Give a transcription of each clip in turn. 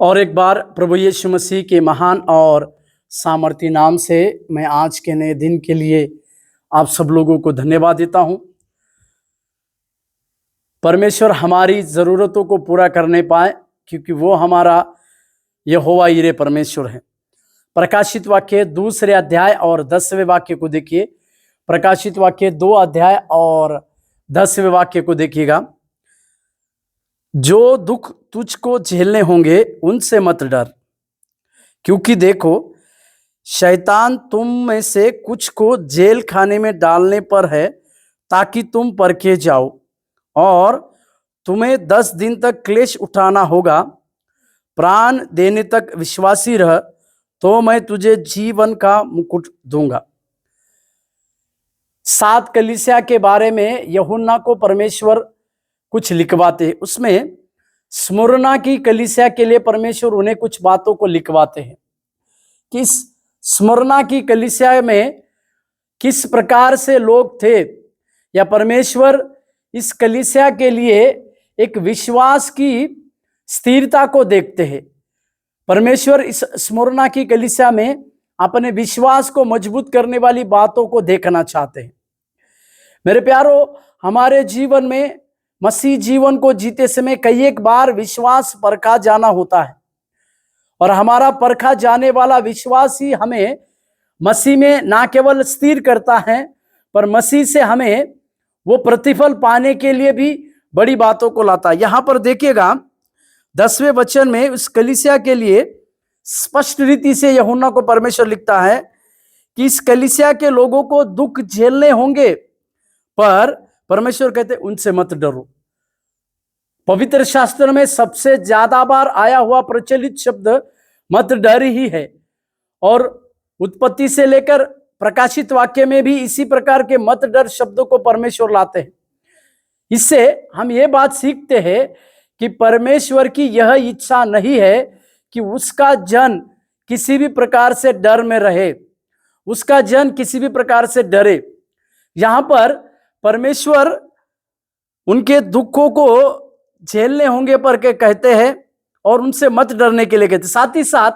और एक बार प्रभु यीशु मसीह के महान और सामर्थी नाम से मैं आज के नए दिन के लिए आप सब लोगों को धन्यवाद देता हूं। परमेश्वर हमारी ज़रूरतों को पूरा करने पाए, क्योंकि वो हमारा यहोवा यीरे परमेश्वर है। प्रकाशित वाक्य 2 अध्याय और 10वें वाक्य को देखिए। प्रकाशित वाक्य 2 अध्याय और 10वें वाक्य को देखिएगा। जो दुख तुझको झेलने होंगे उनसे मत डर, क्योंकि देखो शैतान तुम में से कुछ को जेल खाने में डालने पर है, ताकि तुम परखे जाओ, और तुम्हें 10 दिन तक क्लेश उठाना होगा। प्राण देने तक विश्वासी रह, तो मैं तुझे जीवन का मुकुट दूंगा। 7 कलीसिया के बारे में यूहन्ना को परमेश्वर कुछ लिखवाते हैं। उसमें स्मुरना की कलीसिया के लिए परमेश्वर उन्हें कुछ बातों को लिखवाते हैं कि इस स्मुरना की कलीसिया में किस प्रकार से लोग थे, या परमेश्वर इस कलीसिया के लिए एक विश्वास की स्थिरता को देखते हैं। परमेश्वर इस स्मुरना की कलीसिया में अपने विश्वास को मजबूत करने वाली बातों को देखना चाहते हैं। मेरे प्यारों, हमारे जीवन में मसीह जीवन को जीते समय कई एक बार विश्वास परखा जाना होता है, और हमारा परखा जाने वाला विश्वास ही हमें मसीह में ना केवल स्थिर करता है, पर मसीह से हमें वो प्रतिफल पाने के लिए भी बड़ी बातों को लाता है। यहां पर देखिएगा 10वें वचन में उस कलीसिया के लिए स्पष्ट रीति से यूहन्ना को परमेश्वर लिखता है कि इस कलीसिया के लोगों को दुख झेलने होंगे, पर परमेश्वर कहते उनसे मत डरो। पवित्र शास्त्र में सबसे ज्यादा बार आया हुआ प्रचलित शब्द मत डर ही है, और उत्पत्ति से लेकर प्रकाशित वाक्य में भी इसी प्रकार के मत डर शब्दों को परमेश्वर लाते हैं। इससे हम ये बात सीखते हैं कि परमेश्वर की यह इच्छा नहीं है कि उसका जन किसी भी प्रकार से डर में रहे, उसका जन किसी भी प्रकार से डरे। यहां पर परमेश्वर उनके दुखों को झेलने होंगे पर के कहते हैं, और उनसे मत डरने के लिए कहते। साथ ही साथ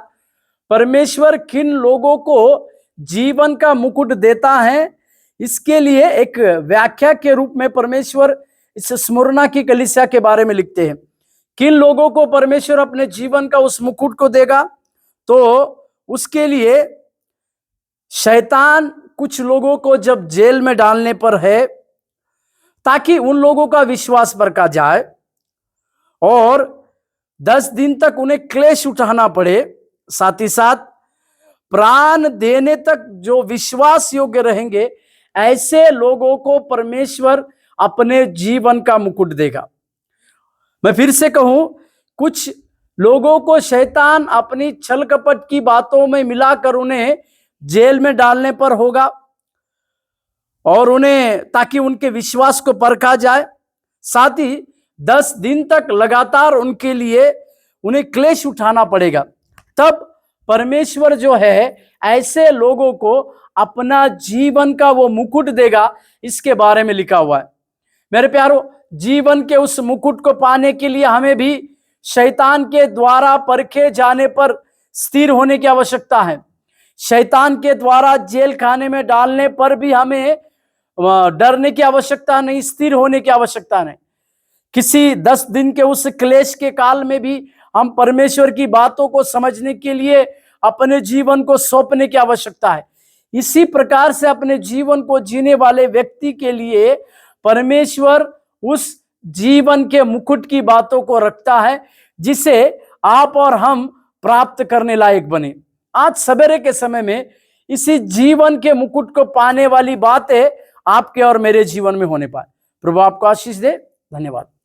परमेश्वर किन लोगों को जीवन का मुकुट देता है, इसके लिए एक व्याख्या के रूप में परमेश्वर इस स्मुरना की कलीसिया के बारे में लिखते हैं। किन लोगों को परमेश्वर अपने जीवन का उस मुकुट को देगा, तो उसके लिए शैतान कुछ लोगों को जब जेल में डालने पर है, ताकि उन लोगों का विश्वास परखा जाए और 10 दिन तक उन्हें क्लेश उठाना पड़े। साथ ही साथ प्राण देने तक जो विश्वास योग्य रहेंगे, ऐसे लोगों को परमेश्वर अपने जीवन का मुकुट देगा। मैं फिर से कहूं, कुछ लोगों को शैतान अपनी छल कपट की बातों में मिलाकर उन्हें जेल में डालने पर होगा, और उन्हें ताकि उनके विश्वास को परखा जाए। साथ ही 10 दिन तक लगातार उनके लिए उन्हें क्लेश उठाना पड़ेगा। तब परमेश्वर जो है ऐसे लोगों को अपना जीवन का वो मुकुट देगा, इसके बारे में लिखा हुआ है। मेरे प्यारों, जीवन के उस मुकुट को पाने के लिए हमें भी शैतान के द्वारा परखे जाने पर स्थिर होने की आवश्यकता है। शैतान के द्वारा जेल खाने में डालने पर भी हमें डरने की आवश्यकता नहीं, स्थिर होने की आवश्यकता नहीं। किसी 10 दिन के उस क्लेश के काल में भी हम परमेश्वर की बातों को समझने के लिए अपने जीवन को सौंपने की आवश्यकता है। इसी प्रकार से अपने जीवन को जीने वाले व्यक्ति के लिए परमेश्वर उस जीवन के मुकुट की बातों को रखता है, जिसे आप और हम प्राप्त करने लायक बने। आज सवेरे के समय में इसी जीवन के मुकुट को पाने वाली बातें आपके और मेरे जीवन में होने पाए। प्रभु आपको आशीष दे। धन्यवाद।